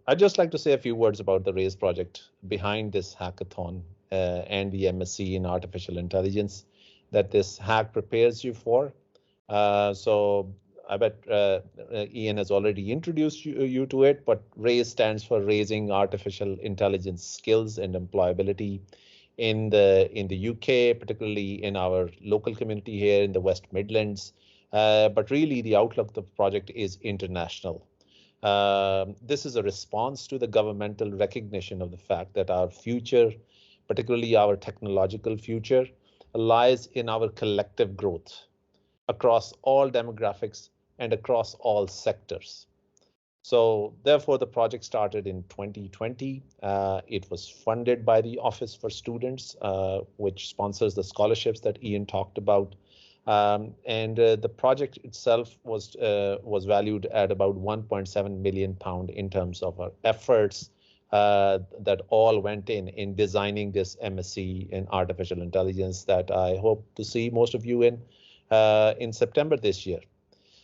I'd just like to say a few words about the RAISE project behind this hackathon and the MSc in artificial intelligence that this hack prepares you for. So I bet Iain has already introduced you to it, but RAISE stands for Raising Artificial Intelligence Skills and Employability in the UK, particularly in our local community here in the West Midlands. But really, the outlook of the project is international. This is a response to the governmental recognition of the fact that our future, particularly our technological future, lies in our collective growth across all demographics and across all sectors. So therefore, the project started in 2020. It was funded by the Office for Students, which sponsors the scholarships that Iain talked about. And the project itself was valued at about £1.7 million in terms of our efforts that all went in designing this MSc in artificial intelligence that I hope to see most of you in September this year.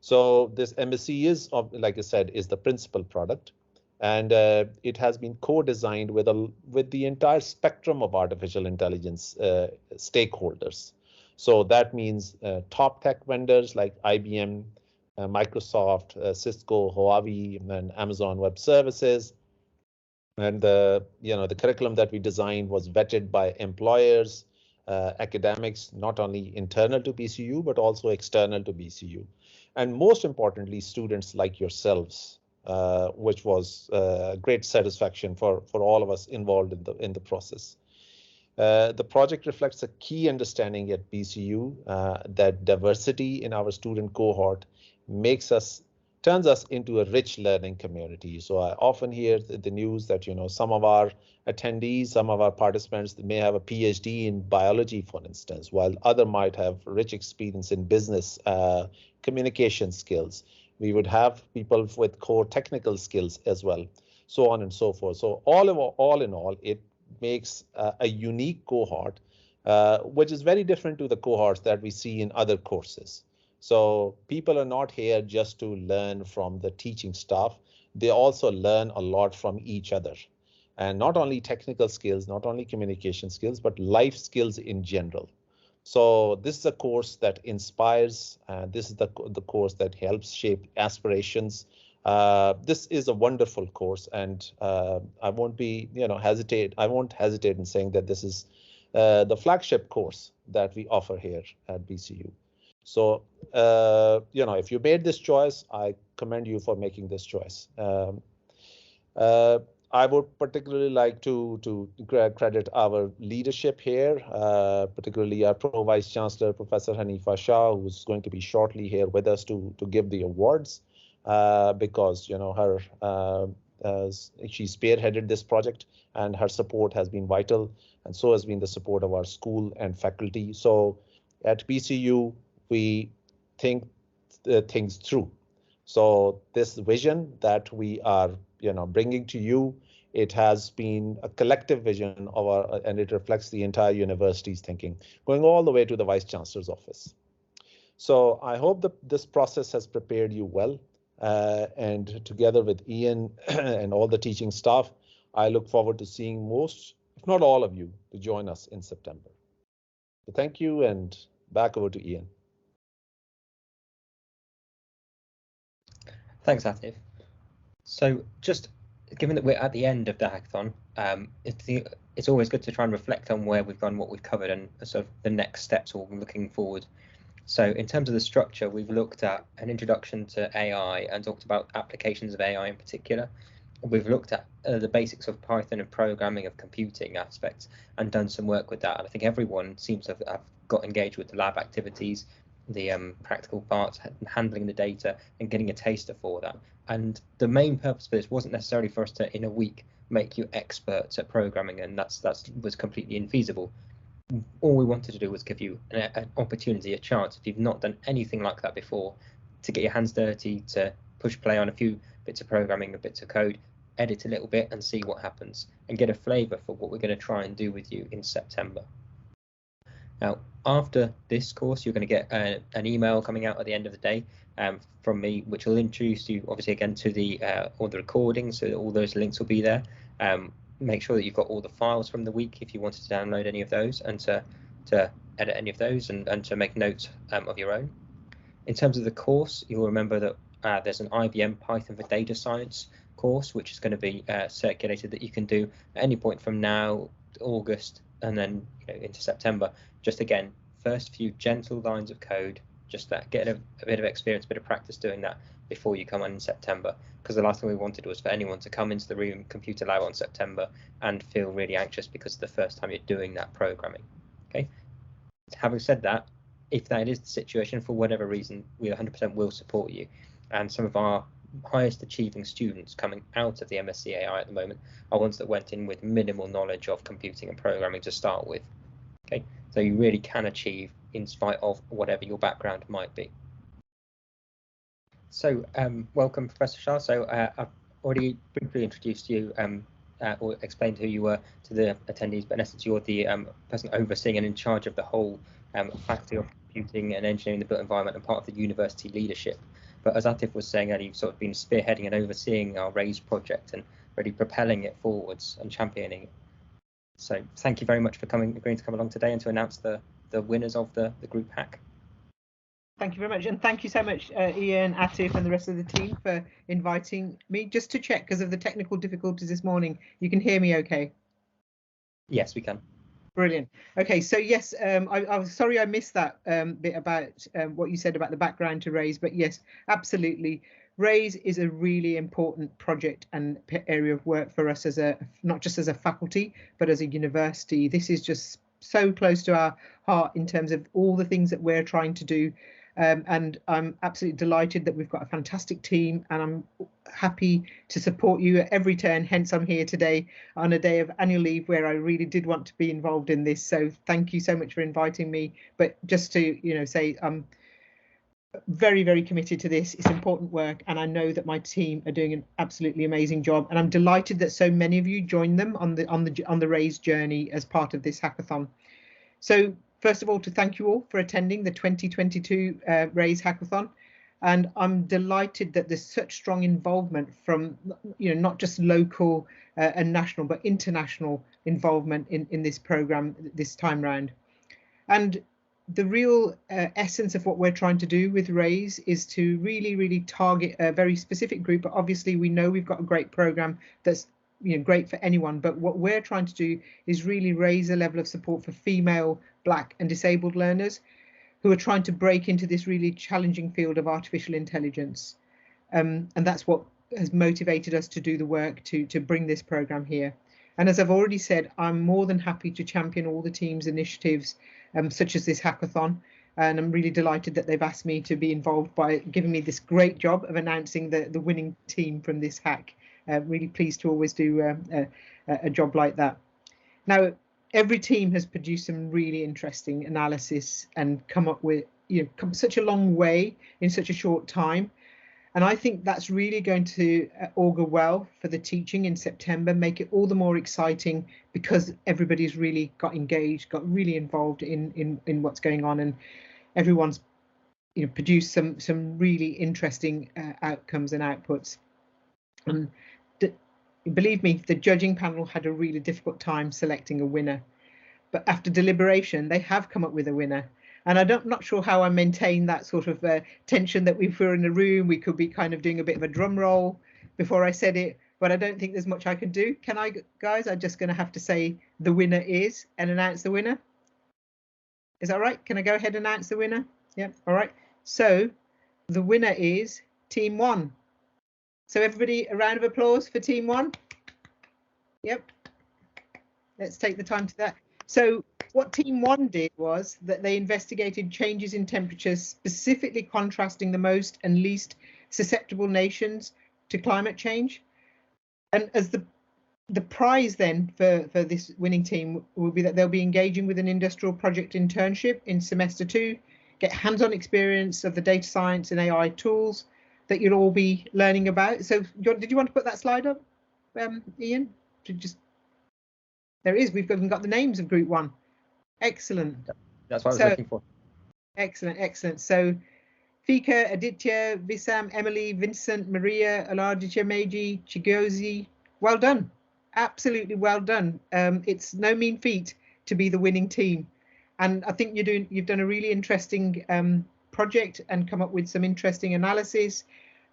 So this MSc is, like I said, is the principal product, and it has been co-designed with the entire spectrum of artificial intelligence stakeholders. So that means top tech vendors like IBM, Microsoft, Cisco, Huawei, and Amazon Web Services. And the curriculum that we designed was vetted by employers, academics, not only internal to BCU, but also external to BCU. And most importantly, students like yourselves, which was great satisfaction for all of us involved in the process. The project reflects a key understanding at BCU that diversity in our student cohort turns us into a rich learning community. So I often hear the news that some of our attendees, some of our participants may have a PhD in biology, for instance, while other might have rich experience in business, communication skills. We would have people with core technical skills as well, so on and so forth. So all in all, it makes a unique cohort, which is very different to the cohorts that we see in other courses. So people are not here just to learn from the teaching staff. They also learn a lot from each other. And not only technical skills, not only communication skills, but life skills in general. So this is a course that inspires. This is the course that helps shape aspirations. This is a wonderful course, and I won't hesitate in saying that this is the flagship course that we offer here at BCU. So, if you made this choice, I commend you for making this choice. I would particularly like to credit our leadership here, particularly our Pro Vice Chancellor, Professor Hanifa Shah, who's going to be shortly here with us to give the awards, because she spearheaded this project and her support has been vital, and so has been the support of our school and faculty. So at BCU, we think things through. So this vision that we are bringing to you, it has been a collective vision of and it reflects the entire university's thinking, going all the way to the Vice Chancellor's office. So I hope that this process has prepared you well, and together with Iain and all the teaching staff, I look forward to seeing most, if not all of you, to join us in September. So thank you, and back over to Iain. Thanks, Atif. So just given that we're at the end of the hackathon, it's always good to try and reflect on where we've gone, what we've covered, and sort of the next steps or looking forward. So in terms of the structure, we've looked at an introduction to AI and talked about applications of AI in particular. We've looked at the basics of Python and programming of computing aspects and done some work with that. And I think everyone seems to have got engaged with the lab activities, the practical parts, handling the data and getting a taster for that. And the main purpose for this wasn't necessarily for us to, in a week, make you experts at programming, and that was completely infeasible. All we wanted to do was give you an opportunity, a chance, if you've not done anything like that before, to get your hands dirty, to push play on a few bits of programming, a bits of code, edit a little bit and see what happens, and get a flavour for what we're going to try and do with you in September. Now, after this course, you're going to get an email coming out at the end of the day from me, which will introduce you, obviously, again to the all the recordings. So all those links will be there. Make sure that you've got all the files from the week if you wanted to download any of those, and to edit any of those, and to make notes of your own. In terms of the course, you'll remember that there's an IBM Python for Data Science course, which is going to be circulated, that you can do at any point from now to August, and then into September. Just again, first few gentle lines of code, just that, get a bit of experience, a bit of practice doing that before you come on in September. Because the last thing we wanted was for anyone to come into the room, computer lab on September, and feel really anxious because it's the first time you're doing that programming. Okay. Having said that, if that is the situation, for whatever reason, we 100% will support you. And some of our highest achieving students coming out of the MSc AI at the moment are ones that went in with minimal knowledge of computing and programming to start with. Okay, so you really can achieve in spite of whatever your background might be. So welcome, Professor Shah. So I've already briefly introduced you or explained who you were to the attendees, but in essence, you're the person overseeing and in charge of the whole Faculty of Computing and Engineering, the built environment, and part of the university leadership. But as Atif was saying earlier, you've sort of been spearheading and overseeing our RAISE project and really propelling it forwards and championing it. So thank you very much for agreeing to come along today and to announce the winners of the group hack. Thank you very much, and thank you so much, Iain, Atif, and the rest of the team for inviting me. Just to check, because of the technical difficulties this morning, you can hear me okay? Yes, we can. Brilliant. Okay, so yes, I was sorry I missed that bit about what you said about the background to RAISE, but yes, absolutely. RAISE is a really important project and area of work for us as not just as a faculty, but as a university. This is just so close to our heart in terms of all the things that we're trying to do. And I'm absolutely delighted that we've got a fantastic team, and I'm happy to support you at every turn. Hence, I'm here today on a day of annual leave where I really did want to be involved in this. So thank you so much for inviting me. But just to say I'm very, very committed to this. It's important work, and I know that my team are doing an absolutely amazing job. And I'm delighted that so many of you joined them on the RAISE journey as part of this hackathon. So first of all, to thank you all for attending the 2022 RAISE Hackathon. And I'm delighted that there's such strong involvement from, not just local and national, but international involvement in this program this time round. And the real essence of what we're trying to do with RAISE is to really, really target a very specific group. But obviously, we know we've got a great program that's great for anyone, but what we're trying to do is really raise a level of support for female, Black and disabled learners who are trying to break into this really challenging field of artificial intelligence. And that's what has motivated us to do the work to bring this program here. And as I've already said, I'm more than happy to champion all the team's initiatives, such as this hackathon. And I'm really delighted that they've asked me to be involved by giving me this great job of announcing the winning team from this hack. Really pleased to always do a job like that. Now, every team has produced some really interesting analysis and come up with, come such a long way in such a short time. And I think that's really going to augur well for the teaching in September, make it all the more exciting because everybody's really got engaged, got really involved in what's going on, and everyone's produced some really interesting outcomes and outputs. And believe me, the judging panel had a really difficult time selecting a winner, but after deliberation, they have come up with a winner. And I'm not sure how I maintain that sort of tension that if we were in a room, we could be kind of doing a bit of a drum roll before I said it, but I don't think there's much I can do. Can I, guys? I'm just going to have to say the winner is and announce the winner. Is that right? Can I go ahead and announce the winner? Yeah, all right. So the winner is Team 1. So everybody, a round of applause for Team 1. Yep. Let's take the time to that. So what Team 1 did was that they investigated changes in temperatures, specifically contrasting the most and least susceptible nations to climate change. And as the prize then for this winning team will be that they'll be engaging with an industrial project internship in semester 2, get hands-on experience of the data science and AI tools that you'll all be learning about. So did you want to put that slide up, Iain? There it is. We've got the names of Group 1. Excellent. That's what I was So looking for. excellent, excellent. So Fika, Aditya, Visam, Emily, Vincent, Maria, Aladitya, Meiji, Chigozi, well done. Absolutely well done. It's no mean feat to be the winning team. And I think you've done a really interesting project and come up with some interesting analysis.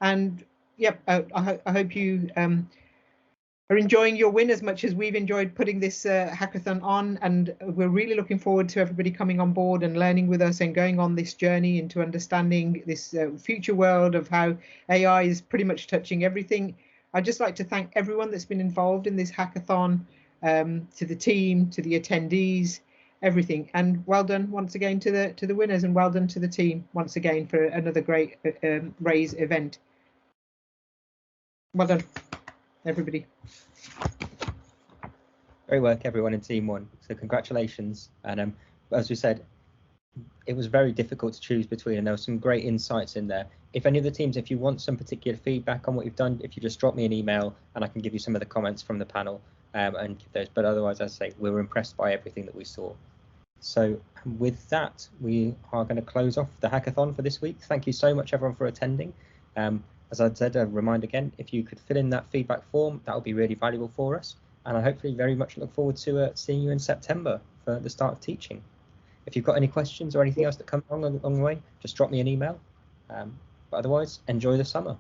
And yep, I hope you are enjoying your win as much as we've enjoyed putting this hackathon on, and we're really looking forward to everybody coming on board and learning with us and going on this journey into understanding this future world of how AI is pretty much touching everything. I'd just like to thank everyone that's been involved in this hackathon, to the team, to the attendees, everything, and well done once again to the winners, and well done to the team once again for another great Raise event. Well done, everybody. Great work, everyone in Team 1. So congratulations. And as we said, it was very difficult to choose between, and there were some great insights in there. If any of the teams, if you want some particular feedback on what you've done, if you just drop me an email and I can give you some of the comments from the panel and give those. But otherwise, as I say, we were impressed by everything that we saw. So with that, we are going to close off the hackathon for this week. Thank you so much, everyone, for attending. As I said, a reminder again, if you could fill in that feedback form, that would be really valuable for us. And I hopefully very much look forward to seeing you in September for the start of teaching. If you've got any questions or anything else that comes along the way, just drop me an email. But otherwise, enjoy the summer.